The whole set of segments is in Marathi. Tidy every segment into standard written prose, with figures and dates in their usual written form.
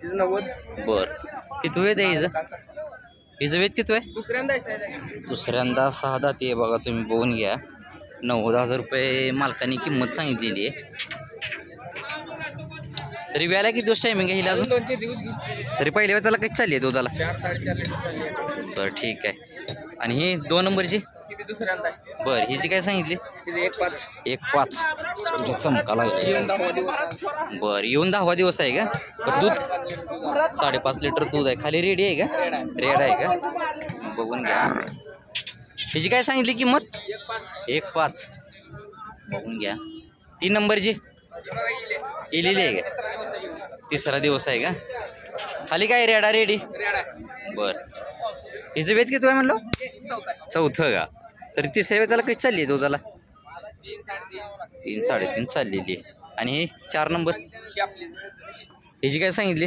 बर किती वेळ आहे हिचं? हिचं वेत किती आहे? दुसऱ्यांदा 6 दाती आहे बघा, तुम्ही बघून घ्या. 90,000 रुपये मालकाने किंमत सांगितलेली आहे. तरी व्यायला किती दिवस टायमिंग आहे हिला अजून? 2-3 दिवस. तरी पहिल्या वेळेला कशी चालली आहे दुधाला? 4-4.5 लिटर चालली आहे. बरं ठीक आहे. आणि ही 2 नंबरची? दुसऱ्यांदा. बरं हिची काय सांगितली? 1.5. 1.5 चमका लागला. बरं येऊन 10वा दिवस आहे का? बरं दूध 5.5 लिटर दूध आहे. खाली रेडी आहे का? रेड आहे का? बघून घ्या. हिची काय सांगितली किंमत? 1.5. बघून घ्या. 3 नंबरची केलेली आहे का? 3रा दिवस आहे का? खाली काय रेडा रेडी? बरं हिचं वेत किती आहे म्हणलं? 4थं का? तरी 3ऱ्या वेताला कशी चालली आहे दुधाला? 3-3.5 चाललेली आहे. आणि ही 4 नंबर हिची काय सांगितली?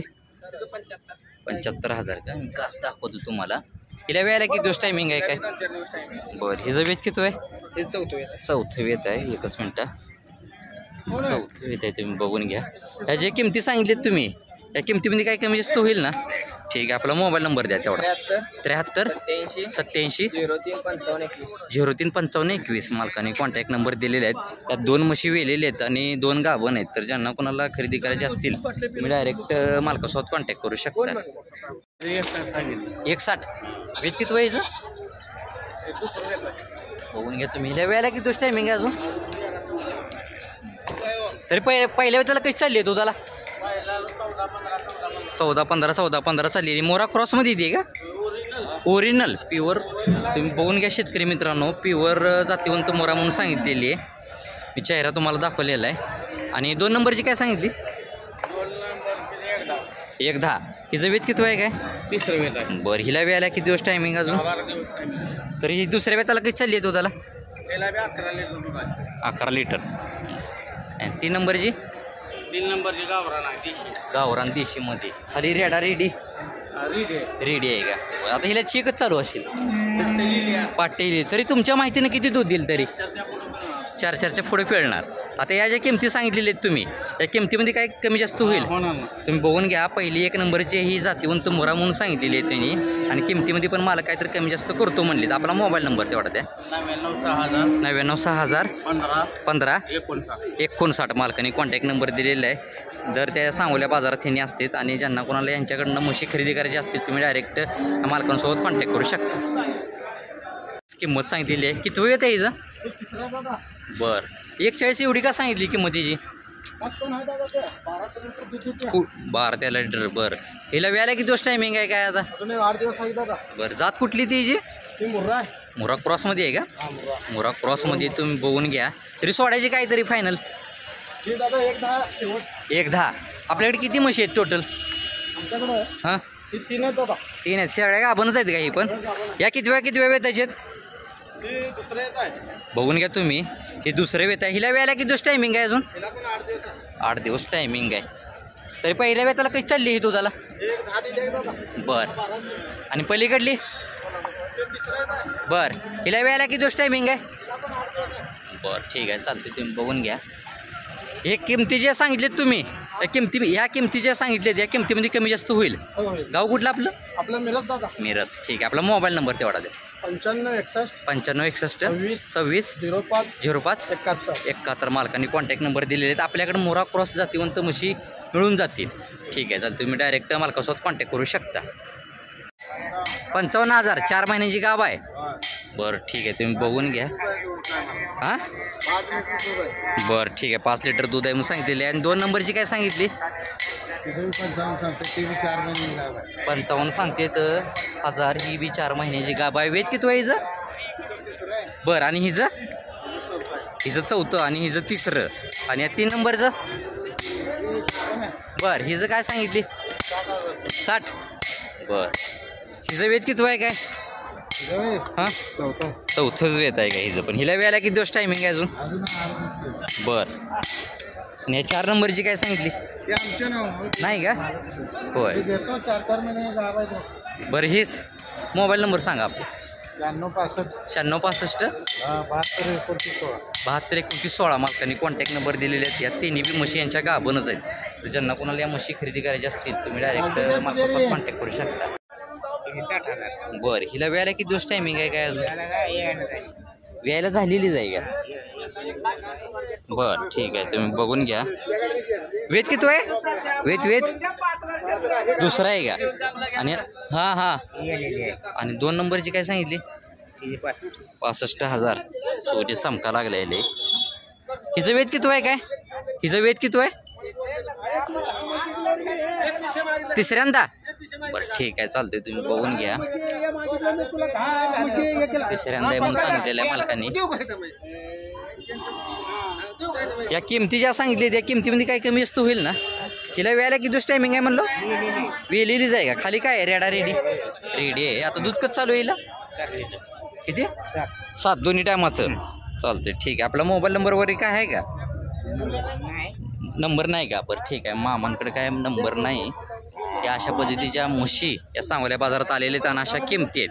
75,000 का? मी कास दाखवतो तुम्हाला. हिला वेळेला किती दिवस टायमिंग आहे काय? बरं हिचं वेत किती आहे? 4थं वेत आहे. एकच मिनटं. 4थं वेत आहे, तुम्ही बघून घ्या. ह्या जे किमती सांगितलीत तुम्ही, या किमतीमध्ये काय कमी जास्त होईल ना? ठीक आहे. आपला मोबाईल नंबर द्या तेवढा. 73 87 035521 मालकाने कॉन्टॅक्ट नंबर दिलेले आहेत. त्यात 2 म्हशी वेलेले आहेत आणि 2 गाभण आहेत. तर ज्यांना कोणाला खरेदी करायची असतील तुम्ही डायरेक्ट मालकासोबत कॉन्टॅक्ट करू शकता. 1.60 वेत किती व्हायचं? बघून घ्या तुम्ही. हिला वेळेला किती दिवस टायमिंग आहे अजून? तरी पहिल्या वेळेला कशी चालली आहे दुधाला? 14-15 चाललेली. मोरा क्रॉसमध्ये येते का? Original pure. तुम्ही बघून घ्या शेतकरी मित्रांनो, प्युअर जातीवंत मोरा म्हणून सांगितलेली आहे. मी चेहरा तुम्हाला दाखवलेला आहे. आणि 2 नंबरची काय सांगितली? 1.10. हिचं वेत किती आहे काय? 3रं वेत आहे. बरं हिला वेळेला किती दिवस टायमिंग अजून? 12 दिवस. तरी ही 2ऱ्या वेताला कशी चालली आहे दुधाला? 11 लिटर. आणि 3 नंबरची? 3 नंबरची गावरान आहे. गावरान देशीमध्ये. खाली रेडा रेडी रेडी आहे का? आता हिला चेकच चालू असेल पाटेली. तरी तुमच्या माहितीने किती दूध देईल? तरी 4-4च्या पुढे फेळणार. आता या ज्या किमती सांगितलेल्या आहेत तुम्ही, या किमतीमध्ये काय कमी जास्त होईल? तुम्ही बघून घ्या. पहिली 1 नंबरची ही जातीवंत मोरा म्हणून सांगितलेली आहे त्यांनी. आणि किमतीमध्ये पण मला काहीतरी कमी जास्त करतो म्हणले. आपला मोबाईल नंबर तेवढा द्या. 99 6000 15 59 मालकाने कॉन्टॅक्ट नंबर दिलेला आहे. दर त्या सांगोल्या बाजारात ह्यांनी असतात. आणि ज्यांना कोणाला यांच्याकडनं म्हशी खरेदी करायची असतील तुम्ही डायरेक्ट मालकांसोबत कॉन्टॅक्ट करू शकता. किंमत सांगितलेली आहे. किती वेळ आहे हिचं? बरं 1.40 एवढी का सांगितली किंमत हिची? 12 लिटर. बरं हिला वेळेला किती दिवस टायमिंग आहे काय आता? 8 दिवस आहे दादा. बरं जात कुठली ती हिची? मुरा क्रॉसमध्ये आहे का? मुरा क्रॉसमध्ये तुम्ही बघून घ्या. तरी सोडायची काय तरी फायनल? 1.10. आपल्याकडे किती म्हशी आहेत टोटल? हां 3 आहेत. शेळ्या का आपणच आहेत का ही पण? या किती वेळ त्याच्यात? बघून घ्या तुम्ही. हे 2रं वेत आहे. हिला वेळेला किती दिवस टायमिंग आहे अजून? 8 दिवस टायमिंग आहे. तरी पहिल्या वेताला कशी चालली ही दुधाला? बरं आणि पलीकडली? बरं हिला वेळेला किती दिवस टायमिंग आहे? बरं ठीक आहे चालते. तुम्ही बघून घ्या. हे किमती जे सांगितलेत तुम्ही, ह्या किमती ज्या सांगितल्यात या किमतीमध्ये कमी जास्त होईल. गाव कुठलं आपलं? मिरज दादा. मिरज. ठीक आहे. आपला मोबाईल नंबर तेवढा द्या. 95 61 26 05 71 मालकांनी कॉन्टॅक्ट नंबर दिलेले आहेत. आपल्याकडे मोरा क्रॉस जातीवंत म्हशी मिळून जातील. ठीक आहे चालेल. तुम्ही डायरेक्ट मालकासोबत कॉन्टॅक्ट करू शकता. 55,000 4 महिन्याची गाभ आहे. बरं ठीक आहे. तुम्ही बघून घ्या. हां बरं ठीक आहे. 5 लिटर दूध आहे म्हणून सांगितलेली आहे. आणि 2 नंबरची काय सांगितली? 55 सांगते तर 1000. ही बी 4 महिन्याची गाभ आहे. वेत किती हिचं? बरं आणि हिचं? हिचं 4थं आणि हिचं 3रं. आणि या 3 नंबरचं? बरं हिचं काय सांगितली? 60. बरं हिचं वेत किती आहे काय? हां 4थंच वेत आहे का हिचं पण? हिला वेळेला किती दिवस टायमिंग आहे अजून? बरं आणि या 4 नंबरची काय सांगितली? नाही का? होय. बरं हीच मोबाईल नंबर सांगा आपला. 96 65 96 65 72 29 16. 72 29 16 मालकांनी कॉन्टॅक्ट नंबर दिलेले आहेत. या तिन्ही बी म्हशी यांच्या गाभणच आहेत. तर ज्यांना कोणाला या म्हशी खरेदी करायच्या असतील तुम्ही डायरेक्ट मालकासोबत कॉन्टॅक्ट करू शकता. 60,000. बरं हिला वेळेला किती दिवस टायमिंग आहे काय अजून वेळेला झालेलीच आहे का? बरं ठीक आहे तुम्ही बघून घ्या. वेत किती आहे? वेत दुसरा आहे का? आणि हां आणि 2 नंबरची काय सांगितली? 65,000. सूर्य चमका लागला आहे. हिचं वेत किती आहे काय? हिचं वेत किती आहे? तिसऱ्यांदा? बरं ठीक आहे चालतंय तुम्ही बघून घ्या. तिसऱ्यांदा आहे म्हणून सांगितलेलं आहे मालकांनी. या किमती ज्या सांगितल्या त्या किमतीमध्ये काही कमी जास्त होईल ना? हिला वेळेला किती दिवस टायमिंग आहे म्हणलो? वेलेलीच आहे का? खाली काय आहे? रेडा रेडी आहे. आता दूध कसं चालू येईल? किती? 7 दोन्ही टायमाचं. चालतंय ठीक आहे. आपला मोबाईल नंबर वगैरे काय आहे का? नंबर नाही का? बरं ठीक आहे. मामांकडे काय नंबर नाही. या अशा पद्धतीच्या म्हशी या सांगोल्या बाजारात आलेल्या आहेत आणि अशा किमती आहेत.